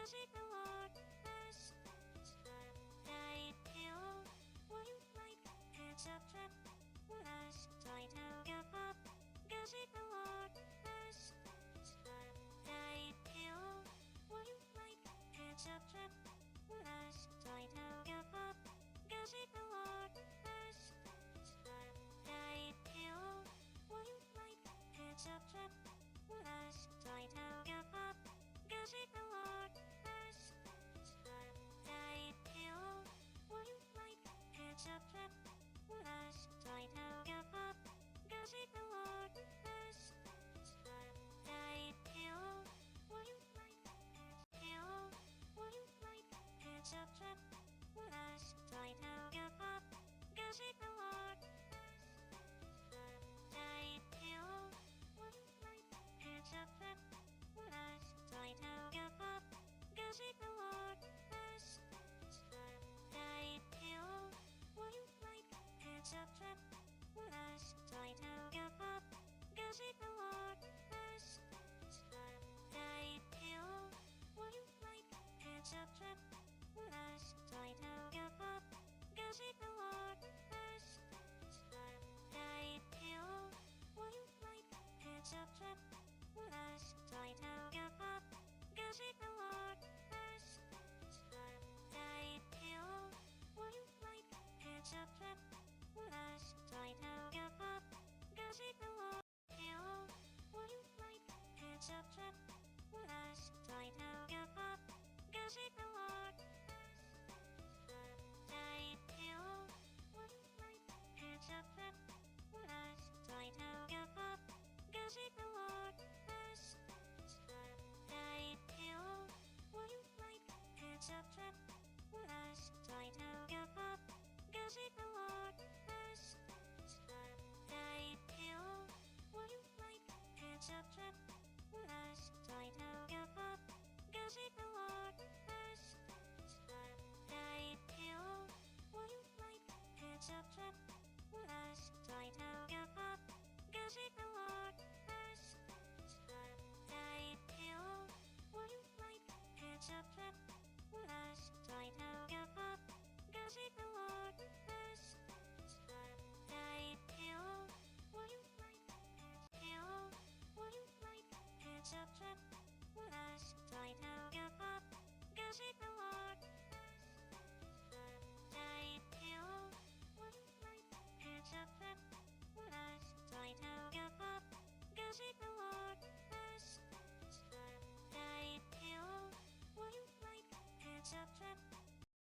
Gossip Award, best I kill. Would you like hands up trap? Last toy toga pop. Gossip Award, best I kill. Would you like hands up trap? Last toy toga pop. Gossip Award, best I kill. Would you like hands up trap? Last toy toga pop. Gossip Award, best I kill. Would you like hands up trap? Last toy toga pop. Gossip Award, best I kill. Would you like hands kill? Would you like hands up trap? Last toy toga pop. Gossip Award, best I kill. Would you like hands up trap? Last toy toga pop. Gossip Award, best I kill. Would you like hands up trap? Last toy toga pop. Gossip Award, best I kill. Would you like hands up trap? Last toy toga pop. Gossip Award, best I kill. Would you like hands up trap? Last toy toga pop. Gossip Award, best I kill. Would you like hands up trap? Last toy toga pop. Gossip Award, kill. Would you like hands up trap? Last toy toga pop. Gossip Award.